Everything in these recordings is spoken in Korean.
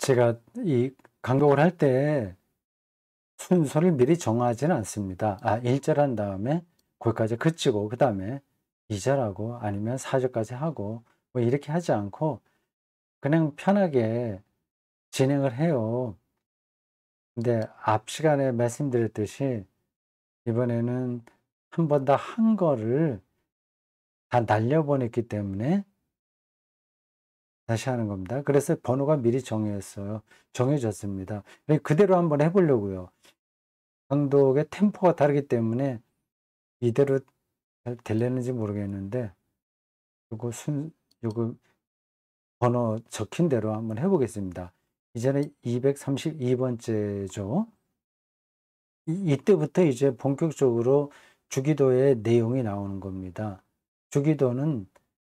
제가 이 강독을 할 때 순서를 미리 정하지는 않습니다. 1절 한 다음에 거기까지 그치고 그다음에 2절 하고 아니면 4절까지 하고 뭐 이렇게 하지 않고 그냥 편하게 진행을 해요. 근데 앞 시간에 말씀드렸듯이 이번에는 한 번 더 한 거를 다 날려보냈기 때문에 다시 하는 겁니다. 그래서 번호가 미리 정해졌습니다. 그대로 한번 해 보려고요. 강독의 템포가 다르기 때문에 이대로 잘 되려는지 모르겠는데 요거 번호 적힌 대로 한번 해 보겠습니다. 이제는 232 번째죠. 이때부터 이제 본격적으로 주기도의 내용이 나오는 겁니다. 주기도는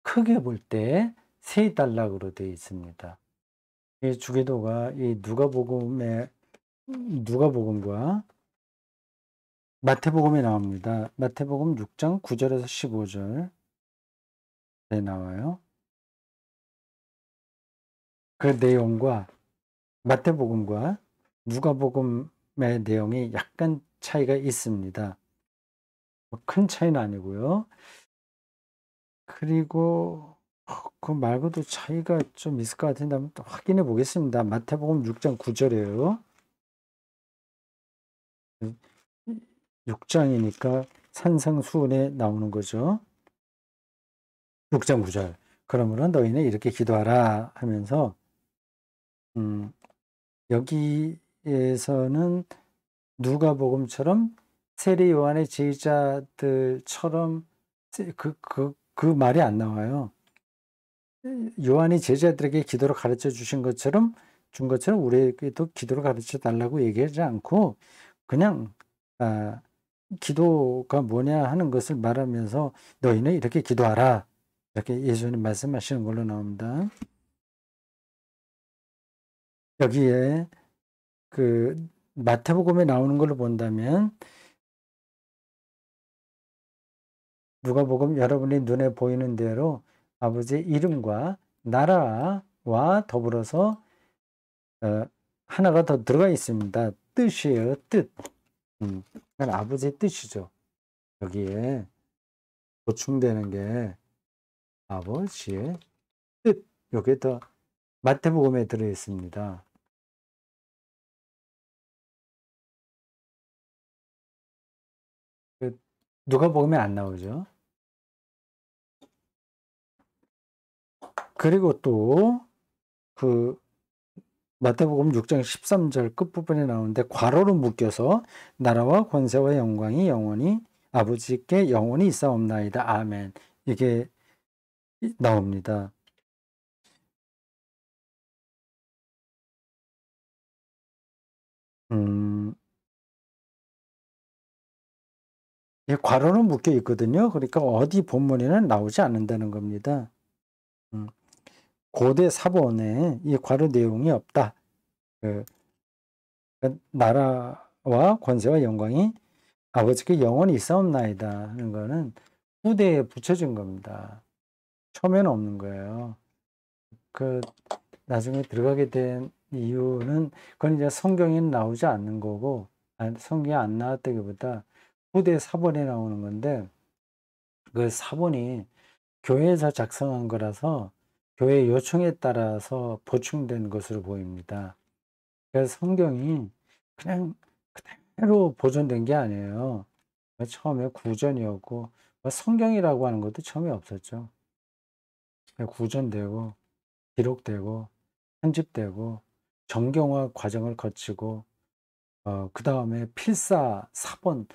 크게 볼 때 세 단락으로 되어 있습니다. 이 주기도가 이 누가복음과 마태복음에 나옵니다. 마태복음 6장 9절에서 15절에 나와요. 그 내용과 마태복음과 누가복음의 내용이 약간 차이가 있습니다. 큰 차이는 아니고요. 그리고 그 말고도 차이가 좀 있을 것 같은데 한번 또 확인해 보겠습니다. 마태복음 6장 9절이에요. 6장이니까 산상수훈에 나오는 거죠. 6장 9절. 그러므로 너희는 이렇게 기도하라 하면서 여기에서는 누가복음처럼 세례 요한의 제자들처럼 그 말이 안 나와요. 요한이 제자들에게 기도를 가르쳐 준 것처럼 우리에게도 기도를 가르쳐 달라고 얘기하지 않고 그냥 기도가 뭐냐 하는 것을 말하면서 너희는 이렇게 기도하라 이렇게 예수님 말씀하시는 걸로 나옵니다. 여기에 그 마태복음에 나오는 걸로 본다면 누가복음 여러분이 눈에 보이는 대로 아버지의 이름과 나라와 더불어서 하나가 더 들어가 있습니다. 뜻이에요. 뜻. 아버지의 뜻이죠. 여기에 보충되는 게 아버지의 뜻. 여기에 더 마태복음에 들어 있습니다. 누가복음에 안 나오죠. 그리고 또 마태복음 6장 13절 끝부분에 나오는데 괄호로 묶여서 나라와 권세와 영광이 영원히 아버지께 영원히 있사옵나이다. 아멘. 이게 나옵니다. 괄호는 묶여 있거든요. 그러니까 어디 본문에는 나오지 않는다는 겁니다. 고대 사본에 이 괄호 내용이 없다. 나라와 권세와 영광이 아버지께 영원히 있사옵나이다 하는 거는 후대에 붙여진 겁니다. 처음에는 없는 거예요. 나중에 들어가게 된 이유는 그건 이제 성경에 나오지 않는 거고, 성경에 안 나왔다기보다 후대 사본에 나오는 건데, 그 사본이 교회에서 작성한 거라서 교회 요청에 따라서 보충된 것으로 보입니다. 그래서 성경이 그냥 그대로 보존된 게 아니에요. 처음에 구전이었고, 성경이라고 하는 것도 처음에 없었죠. 구전되고, 기록되고, 편집되고, 정경화 과정을 거치고, 그 다음에 필사, 사본,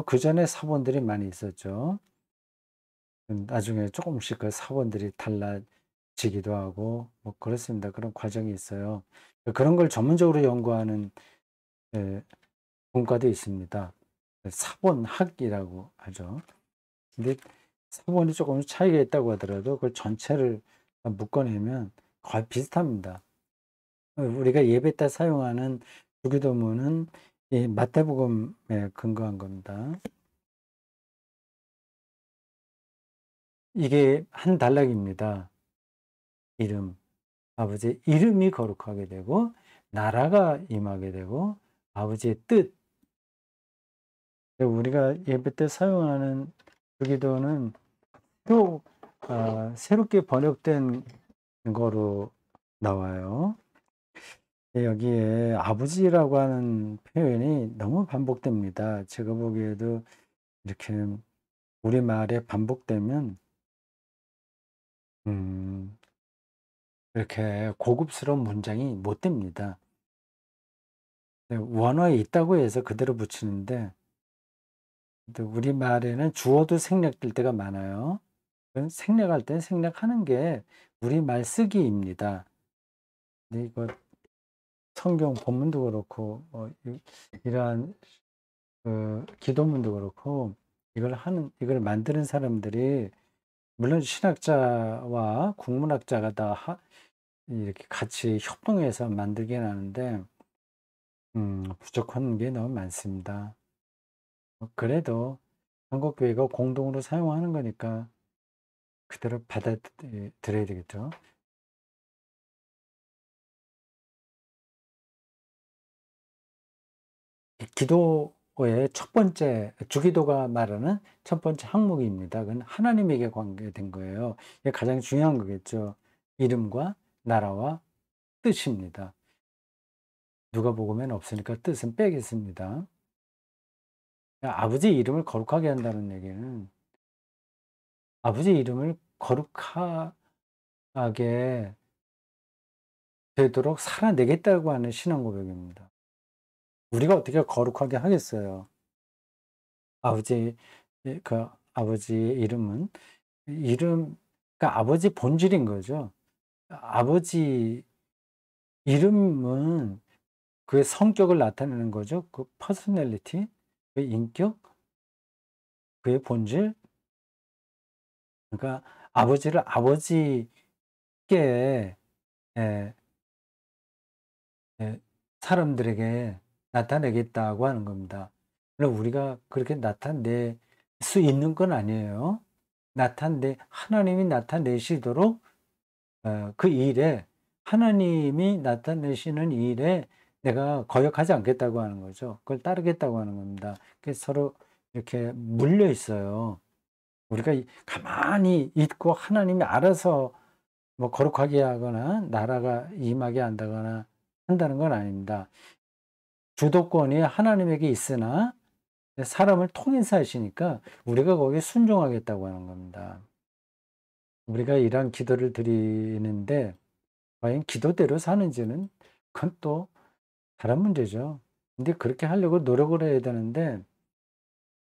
그 전에 사본들이 많이 있었죠. 나중에 조금씩 그 사본들이 달라지기도 하고, 그렇습니다. 그런 과정이 있어요. 그런 걸 전문적으로 연구하는 분과도 있습니다. 사본학이라고 하죠. 근데 사본이 조금 차이가 있다고 하더라도 그걸 전체를 묶어내면 거의 비슷합니다. 우리가 예배 때 사용하는 주기도문은 이 마태복음에 근거한 겁니다. 이게 한 단락입니다. 이름. 아버지 이름이 거룩하게 되고 나라가 임하게 되고 아버지의 뜻. 우리가 예배 때 사용하는 주기도는 또 새롭게 번역된 거로 나와요. 여기에 아버지라고 하는 표현이 너무 반복됩니다. 제가 보기에도 이렇게 우리말에 반복되면 이렇게 고급스러운 문장이 못 됩니다. 원어에 있다고 해서 그대로 붙이는데 우리말에는 주어도 생략될 때가 많아요. 생략할 때 생략하는 게 우리말 쓰기입니다. 근데 이거 성경 본문도 그렇고 이러한 기도문도 그렇고 이걸 만드는 사람들이 물론 신학자와 국문학자가 다 이렇게 같이 협동해서 만들긴 하는데 부족한 게 너무 많습니다. 그래도 한국교회가 공동으로 사용하는 거니까 그대로 받아들여야 되겠죠. 기도의 첫 번째, 주기도가 말하는 첫 번째 항목입니다. 그건 하나님에게 관계된 거예요. 이게 가장 중요한 거겠죠. 이름과 나라와 뜻입니다. 누가복음에는 없으니까 뜻은 빼겠습니다. 아버지 이름을 거룩하게 한다는 얘기는 아버지 이름을 거룩하게 되도록 살아내겠다고 하는 신앙 고백입니다. 우리가 어떻게 거룩하게 하겠어요? 아버지, 그 아버지의 이름은 그러니까 아버지 본질인 거죠. 아버지 이름은 그의 성격을 나타내는 거죠. 그 퍼스널리티, 그 인격, 그의 본질. 그러니까 아버지를 아버지께 예, 사람들에게 나타내겠다고 하는 겁니다. 물론 우리가 그렇게 나타낼 수 있는 건 아니에요. 하나님이 나타내시도록 그 일에 하나님이 나타내시는 일에 내가 거역하지 않겠다고 하는 거죠. 그걸 따르겠다고 하는 겁니다. 그래서 서로 이렇게 물려 있어요. 우리가 가만히 있고 하나님이 알아서 뭐 거룩하게 하거나 나라가 임하게 한다거나 한다는 건 아닙니다. 주도권이 하나님에게 있으나 사람을 통해서 하시니까 우리가 거기에 순종하겠다고 하는 겁니다. 우리가 이러한 기도를 드리는데 과연 기도대로 사는지는 그건 또 다른 문제죠. 근데 그렇게 하려고 노력을 해야 되는데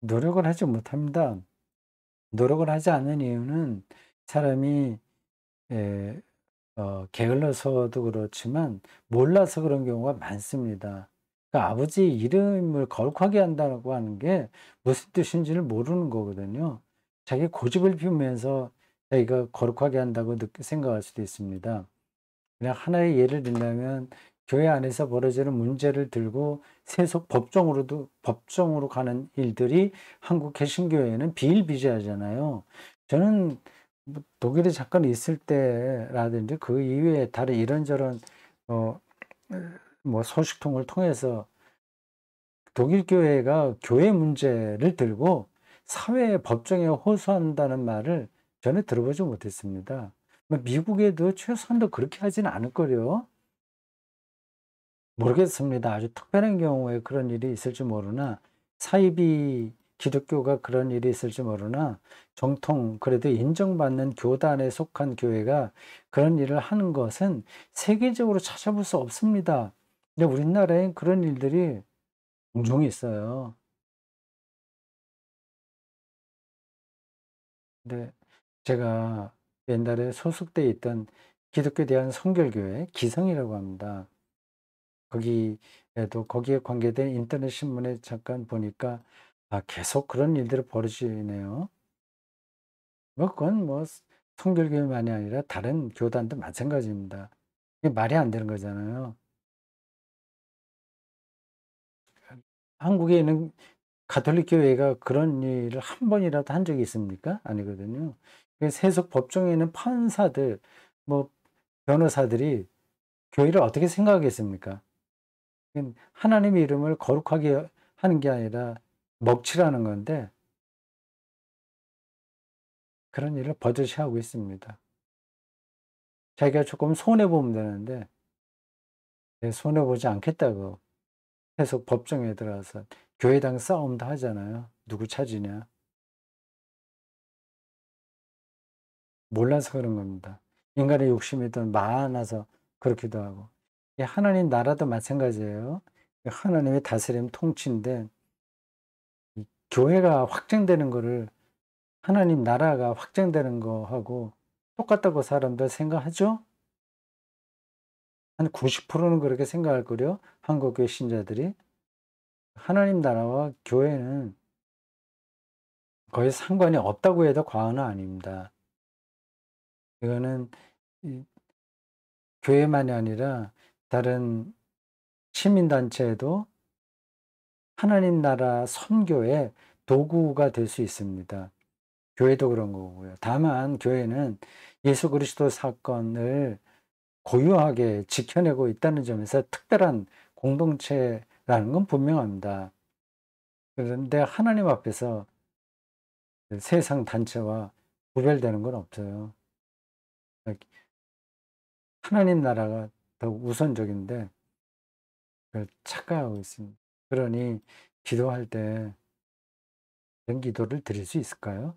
노력을 하지 못합니다. 노력을 하지 않는 이유는 사람이 게을러서도 그렇지만 몰라서 그런 경우가 많습니다. 그러니까 아버지 이름을 거룩하게 한다고 하는 게 무슨 뜻인지를 모르는 거거든요. 자기 고집을 피우면서 자기가 거룩하게 한다고 생각할 수도 있습니다. 그냥 하나의 예를 들자면 교회 안에서 벌어지는 문제를 들고 세속 법정으로 가는 일들이 한국 개신교회에는 비일비재하잖아요. 저는 뭐 독일에 잠깐 있을 때라든지 그 이외에 다른 이런저런 뭐 소식통을 통해서 독일 교회가 교회 문제를 들고 사회 법정에 호소한다는 말을 전에 들어보지 못했습니다. 뭐 미국에도 최소한도 그렇게 하지는 않을 거요. 모르겠습니다. 아주 특별한 경우에 그런 일이 있을지 모르나 사이비 기독교가 그런 일이 있을지 모르나 정통 그래도 인정받는 교단에 속한 교회가 그런 일을 하는 것은 세계적으로 찾아볼 수 없습니다. 근데 우리나라엔 그런 일들이 종종 있어요. 근데 제가 옛날에 소속돼 있던 기독교에 대한 선결교회 기성이라고 합니다. 거기에 관계된 인터넷 신문에 잠깐 보니까 계속 그런 일들이 벌어지네요. 뭐 그건 뭐 성결교회만이 아니라 다른 교단도 마찬가지입니다. 이게 말이 안 되는 거잖아요. 한국에 있는 가톨릭 교회가 그런 일을 한 번이라도 한 적이 있습니까? 아니거든요. 세속 법정에 있는 판사들, 뭐 변호사들이 교회를 어떻게 생각하겠습니까? 하나님의 이름을 거룩하게 하는 게 아니라 먹칠하는 건데 그런 일을 버젓이 하고 있습니다. 자기가 조금 손해 보면 되는데 손해 보지 않겠다고 계속 법정에 들어가서 교회당 싸움도 하잖아요. 누구 찾으냐. 몰라서 그런 겁니다. 인간의 욕심이 더 많아서 그렇기도 하고. 하나님 나라도 마찬가지예요. 하나님의 다스림 통치인데 이 교회가 확장되는 거를 하나님 나라가 확장되는 거하고 똑같다고 사람들 생각하죠? 한 90%는 그렇게 생각할 거요. 한국교회 신자들이. 하나님 나라와 교회는 거의 상관이 없다고 해도 과언은 아닙니다. 이거는 이 교회만이 아니라 다른 시민단체에도 하나님 나라 선교의 도구가 될 수 있습니다. 교회도 그런 거고요. 다만 교회는 예수 그리스도 사건을 고유하게 지켜내고 있다는 점에서 특별한 공동체라는 건 분명합니다. 그런데 하나님 앞에서 세상 단체와 구별되는 건 없어요. 하나님 나라가 더 우선적인데 그걸 착각하고 있습니다. 그러니 기도할 때 이런 기도를 드릴 수 있을까요?